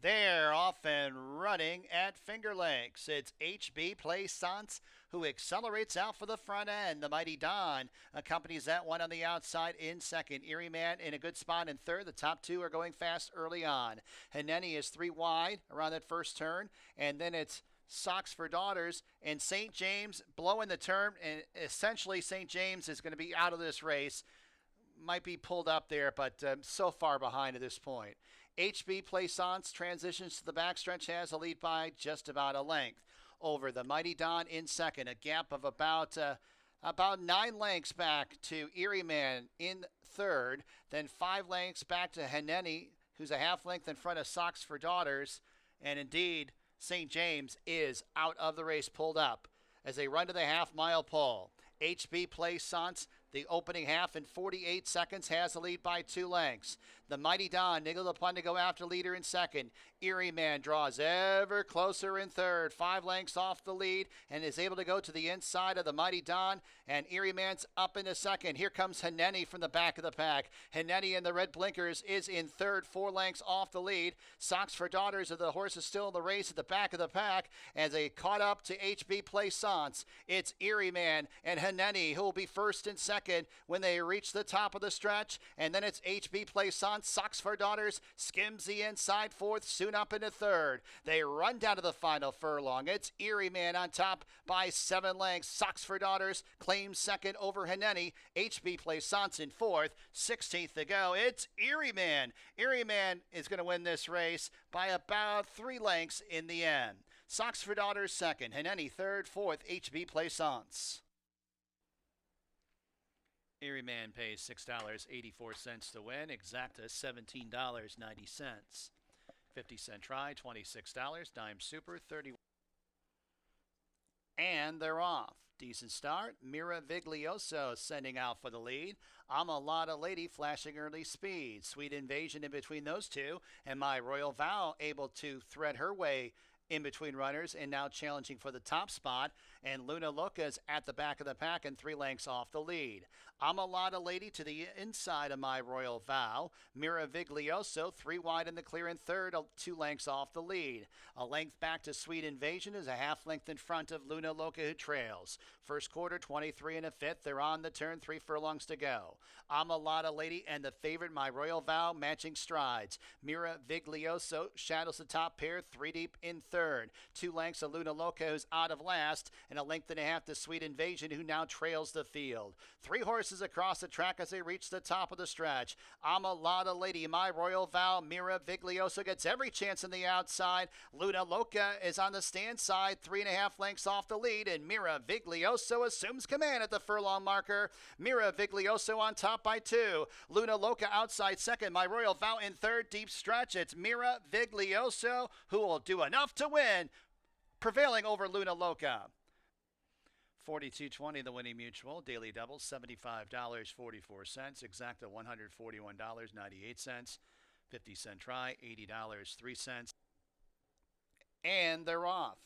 They're off and running at finger lengths. It's HB Plaisance who accelerates out for the front end. The Mighty Don accompanies that one on the outside in second. Erie Man in a good spot in third. The top two are going fast early on. Haneni is three wide around that first turn, and then it's Socks for Daughters and St. James blowing the turn, and essentially St. James is going to be out of this race. Might be pulled up there, but so far behind at this point. HB Plaisance transitions to the backstretch, has a lead by just about a length over the Mighty Don in second, a gap of about 9 lengths back to Erie Man in third, then 5 lengths back to Haneni, who's a half length in front of Socks for Daughters, and indeed St. James is out of the race, pulled up as they run to the half-mile pole. HB Plaisance, the opening half in 48 seconds, has the lead by 2 lengths. The Mighty Don niggled upon to go after leader in second. Erie Man draws ever closer in third, 5 lengths off the lead, and is able to go to the inside of the Mighty Don, and Erie Man's up into second. Here comes Haneni from the back of the pack. Haneni in the red blinkers is in third, 4 lengths off the lead. Socks for Daughters of the horse is still in the race at the back of the pack as they caught up to HB Plaisance. It's Erie Man and Haneni who will be first and second when they reach the top of the stretch, and then it's HB Plaisance. Socks for Daughters skims the inside fourth, soon up into third. They run down to the final furlong. It's Erie Man on top by 7 lengths. Socks for Daughters claims second over Haneni. HB Plaisance in fourth, 16th to go. It's Erie Man. Erie Man is going to win this race by about 3 lengths in the end. Socks for Daughters second, Haneni third, fourth, HB Plaisance. Erie Man pays $6.84 to win. Exacta $17.90. 50-cent try, $26. Dime Super, $31. And they're off. Decent start. Mira Viglioso sending out for the lead. I'm a Lotta Lady flashing early speed. Sweet Invasion in between those two. And My Royal Vow able to thread her way in between runners and now challenging for the top spot. And Luna Loca's at the back of the pack and 3 lengths off the lead. I'm a Lotta Lady to the inside of My Royal Vow. Mira Viglioso 3 wide in the clear in third, 2 lengths off the lead. A length back to Sweet Invasion is a half length in front of Luna Loca, who trails. First quarter 23 and a fifth. They're on the turn, 3 furlongs to go. I'm a Lotta Lady and the favorite My Royal Vow matching strides. Mira Viglioso shadows the top pair, 3 deep in third. 2 lengths of Luna Loca, who's out of last, and a length and a half to Sweet Invasion, who now trails the field. 3 horses across the track as they reach the top of the stretch. I'm a Lotta Lady, My Royal Vow. Mira Viglioso gets every chance on the outside. Luna Loca is on the stand side, 3.5 lengths off the lead, and Mira Viglioso assumes command at the furlong marker. Mira Viglioso on top by 2. Luna Loca outside second. My Royal Vow in third, deep stretch. It's Mira Viglioso who will do enough to win, prevailing over Luna Loca. 42.20 the winning mutual. Daily double $75.44. Exacta $141.98. 50-cent try $80.03. And they're off.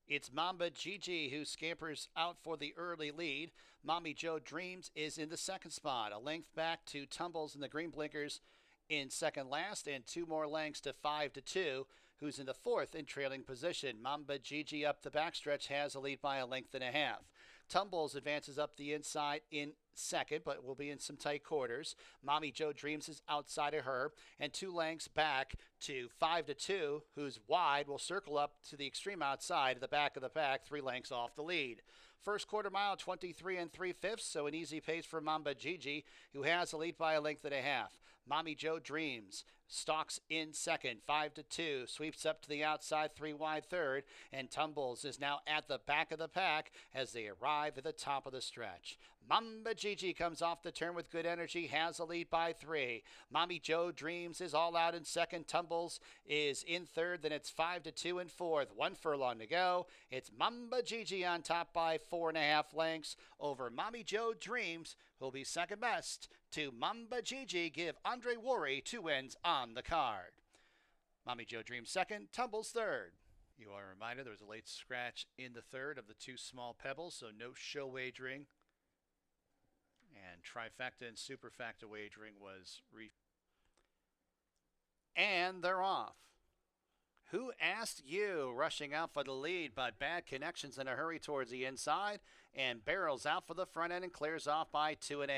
It's Mamba Gigi who scampers out for the early lead. Mommy Joe Dreams is in the second spot. A length back to Tumbles in the green blinkers in second last, and 2 more lengths to 5-2, who's in the fourth in trailing position. Mamba Gigi up the backstretch has a lead by a length and a half. Tumbles advances up the inside in second, but will be in some tight quarters. Mommy Joe Dreams is outside of her, and 2 lengths back to 5-2, who's wide, will circle up to the extreme outside of the back of the pack, 3 lengths off the lead. First quarter mile, 23 3/5, so an easy pace for Mamba Gigi, who has a lead by a length and a half. Mommy Joe Dreams stalks in second, 5-2, sweeps up to the outside, 3 wide third, and Tumbles is now at the back of the pack as they arrive at the top of the stretch. Mamba Gigi comes off the turn with good energy, has a lead by 3. Mommy Joe Dreams is all out in second. Tumbles is in third, then it's 5-2 in fourth. 1 furlong to go. It's Mamba Gigi on top by 4.5 lengths over Mommy Joe Dreams, who'll be second best to Mamba Gigi. Give Andre Worry 2 wins on the card. Mommy Joe Dreams second, Tumbles third. You are reminded there was a late scratch in the third of the 2 small pebbles, so no show wagering. And trifecta and superfecta wagering was And they're off. Who Asked You rushing out for the lead, but Bad Connections in a hurry towards the inside and barrels out for the front end and clears off by 2.5.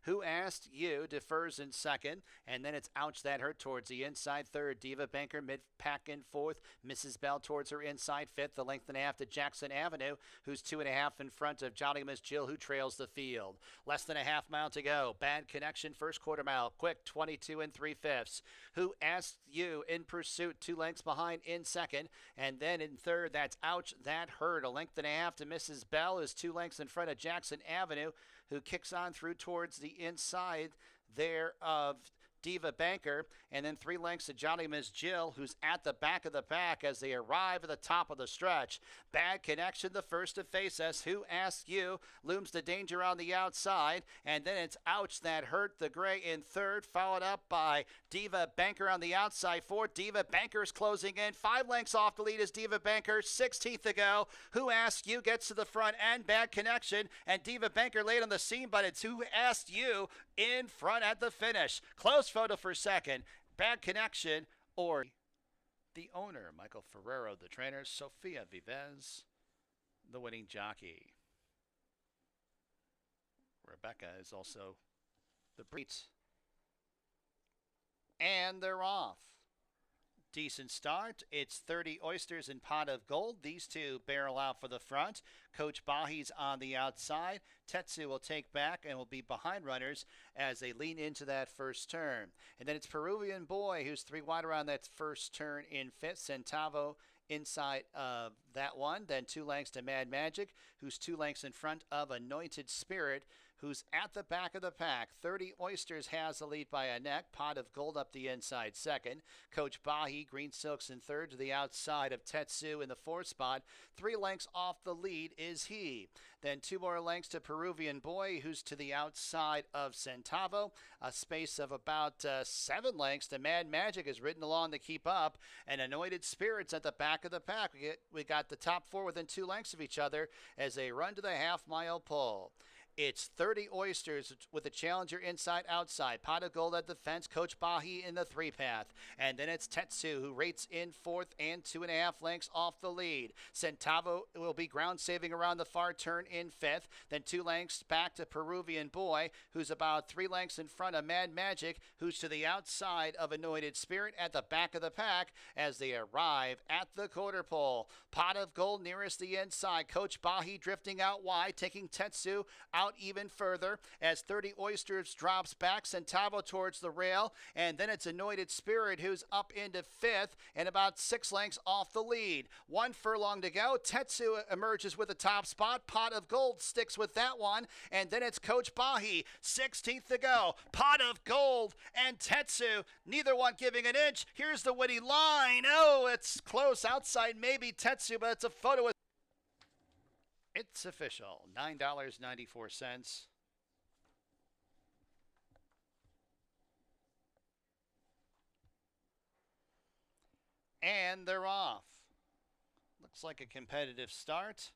Who Asked You defers in second, and then it's Ouch That Hurt towards the inside third. Diva Banker mid-pack in fourth. Mrs. Bell towards her inside fifth. The length and a half to Jackson Avenue, who's 2.5 in front of Jolly Miss Jill, who trails the field. Less than a half mile to go. Bad Connection first quarter mile, quick 22 3/5. Who Asked You in pursuit, 2 lengths behind in second, and then in third, that's Ouch That Hurt. A length and a half to Mrs. Bell, is 2 lengths in front of Jackson Avenue, who kicks on through towards the inside there of Diva Banker, and then 3 lengths to Jolly Miss Jill, who's at the back of the pack as they arrive at the top of the stretch. Bad Connection, the first to face us. Who Asked You looms the danger on the outside, and then it's Ouch That Hurt, the gray in third, followed up by Diva Banker on the outside fourth. Diva Banker's closing in. 5 lengths off the lead is Diva Banker, 16th to go. Who Asked You gets to the front and Bad Connection, and Diva Banker late on the scene, but it's Who Asked You in front at the finish. Close photo for second. Bad Connection or the owner, Michael Ferrero, the trainer, Sofia Vivez, the winning jockey. Rebecca is also the breed. And they're off. Decent start. It's 30 Oysters and Pot of Gold. These two barrel out for the front. Coach Bahi's on the outside. Tetsu will take back and will be behind runners as they lean into that first turn. And then it's Peruvian Boy, who's 3 wide around that first turn in fifth. Centavo inside of that one. Then 2 lengths to Mad Magic, who's 2 lengths in front of Anointed Spirit, who's at the back of the pack. 30 Oysters has the lead by a neck. Pot of Gold up the inside second. Coach Bahi, Green Silks in third to the outside of Tetsu in the fourth spot. 3 lengths off the lead is he. Then 2 more lengths to Peruvian Boy, who's to the outside of Centavo. A space of about 7 lengths to Mad Magic is ridden along to keep up. And Anointed Spirits at the back of the pack. We got the top 4 within 2 lengths of each other as they run to the half-mile pull. It's 30 Oysters with a challenger inside outside. Pot of Gold at the fence. Coach Bahi in the 3-path. And then it's Tetsu, who rates in fourth and 2.5 lengths off the lead. Centavo will be ground saving around the far turn in fifth. Then 2 lengths back to Peruvian Boy, who's about 3 lengths in front of Mad Magic, who's to the outside of Anointed Spirit at the back of the pack as they arrive at the quarter pole. Pot of Gold nearest the inside. Coach Bahi drifting out wide, taking Tetsu out even further as 30 Oysters drops back. Centavo towards the rail, and then it's Anointed Spirit, who's up into fifth and about 6 lengths off the lead. 1 furlong to go. Tetsu emerges with the top spot. Pot of Gold sticks with that one, and then it's Coach Bahi, 16th to go. Pot of Gold and Tetsu, neither one giving an inch. Here's the winning line. Oh, it's close outside, maybe Tetsu, but it's a photo. It's official, $9.94. And they're off. Looks like a competitive start.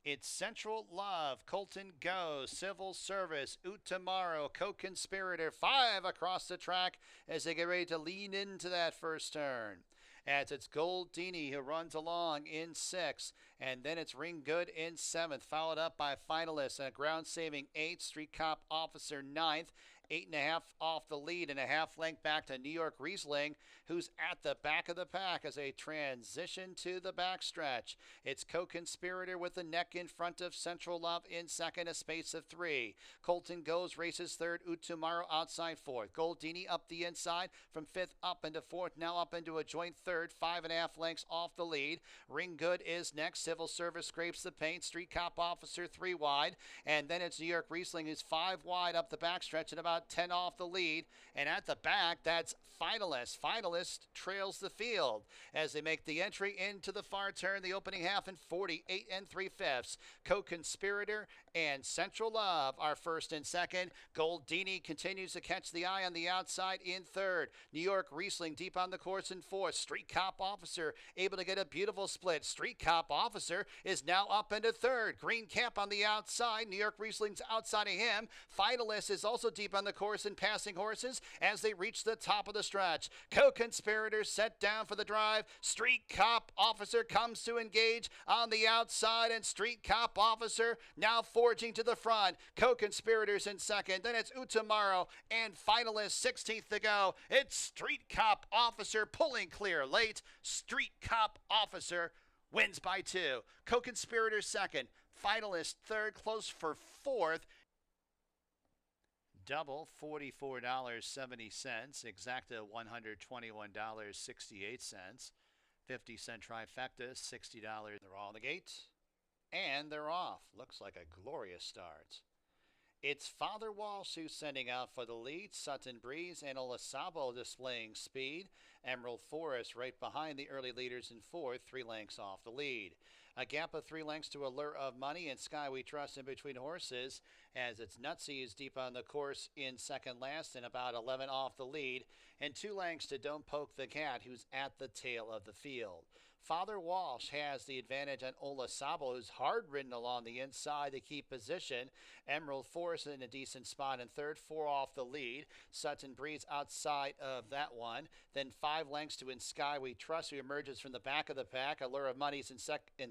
It's Central Love, Colton Goes, Civil Service, Utamaro, Co-Conspirator, 5 across the track as they get ready to lean into that first turn. As it's Gold Dini who runs along in 6th, and then it's Ring Good in 7th, followed up by Finalists and a ground saving 8th, Street Cop Officer 9th, 8.5 off the lead and a half length back to New York Riesling, who's at the back of the pack as they transition to the backstretch. It's Co-Conspirator with the neck in front of Central Love in second, a space of 3. Colton Goes races third, Utumaro outside fourth. Goldini up the inside from 5th up into 4th, now up into a joint third, 5.5 lengths off the lead. Ring Good is next. Civil Service scrapes the paint. Street Cop Officer 3 wide, and then it's New York Riesling who's 5 wide up the backstretch and about 10 off the lead, and at the back that's Finalist. Finalist trails the field as they make the entry into the far turn, the opening half in 48 3/5. Co-Conspirator and Central Love are first and second. Goldini continues to catch the eye on the outside in third. New York Riesling deep on the course in fourth. Street Cop Officer able to get a beautiful split. Street Cop Officer is now up into third. Green Cap on the outside. New York Riesling's outside of him. Finalist is also deep on the the course and passing horses as they reach the top of the stretch. Co-conspirators set down for the drive. Street Cop Officer comes to engage on the outside, and Street Cop Officer now forging to the front. Co-conspirators in second. Then it's Utamaro and finalist 16th to go. It's Street Cop Officer pulling clear late. Street Cop Officer wins by 2. Co-conspirators second. Finalist third, close for fourth. Double $44.70. Exacta $121.68. 50-cent trifecta $60. They're all on the gate. And they're off. Looks like a glorious start. It's Father Walsh who's sending out for the lead. Sutton Breeze and Olasabo displaying speed. Emerald Forest right behind the early leaders in fourth, 3 lengths off the lead. A gap of 3 lengths to Allure of Money and Sky We Trust in between horses, as it's Nutsy is deep on the course in second last and about 11 off the lead, and 2 lengths to Don't Poke the Cat, who's at the tail of the field. Father Walsh has the advantage on Olasabo, who's hard ridden along the inside to keep position. Emerald Forest in a decent spot in third, 4 off the lead. Sutton Breeze outside of that one. Then 5 lengths to In Sky We Trust, who emerges from the back of the pack. Allure of Money's in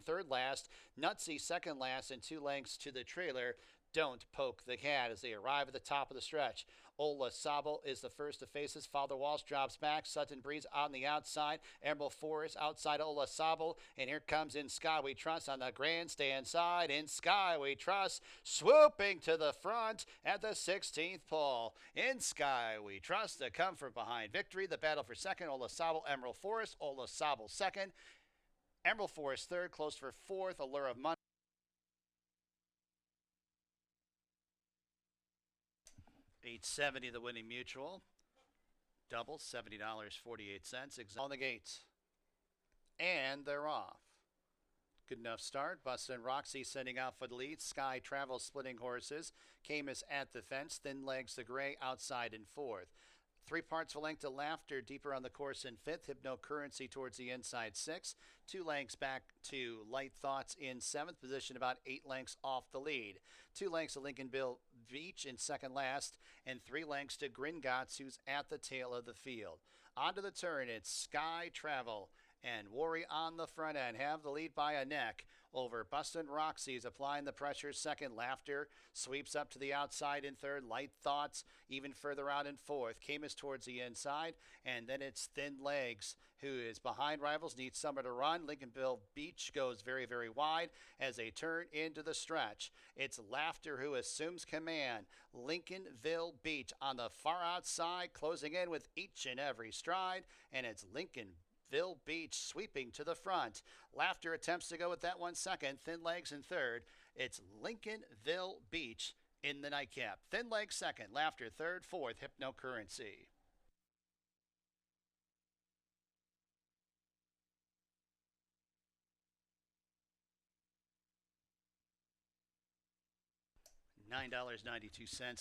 third last. Nutsy second last, and 2 lengths to the trailer. Don't Poke the Cat as they arrive at the top of the stretch. Olasabo is the first to face us. Father Walsh drops back. Sutton Breeze on the outside. Emerald Forest outside Olasabo. And here comes In Sky We Trust on the grandstand side. In Sky We Trust swooping to the front at the 16th pole. In Sky We Trust to come from behind victory. The battle for second. Olasabo, Emerald Forest. Olasabo second. Emerald Forest third. Close for fourth. Allure of Money. $8.70 the winning mutual. Double $70.48. On the gates. And they're off. Good enough start. Busta and Roxy sending out for the lead. Sky Travel splitting horses. Camus at the fence. Thin Legs the Gray outside in fourth. 3 parts of a length to Laughter deeper on the course in fifth. Hypnocurrency towards the inside 6. 2 lengths back to Light Thoughts in seventh position, about 8 lengths off the lead. 2 lengths to Lincolnville Beach in second last, and 3 lengths to Gringotts, who's at the tail of the field. Onto the turn, it's Sky Travel and Worry on the front end. Have the lead by a neck over Bustin' Roxy's applying the pressure. Second, Laughter sweeps up to the outside in third. Light Thoughts even further out in fourth. Camus towards the inside, and then it's Thin Legs who is behind rivals, needs somewhere to run. Lincolnville Beach goes very, very wide as they turn into the stretch. It's Laughter who assumes command. Lincolnville Beach on the far outside, closing in with each and every stride, and it's Lincolnville Beach sweeping to the front. Laughter attempts to go with that 1 second. Thin Legs in third. It's Lincolnville Beach in the nightcap. Thin Legs second. Laughter third. Fourth, Hypnocurrency. $9.92.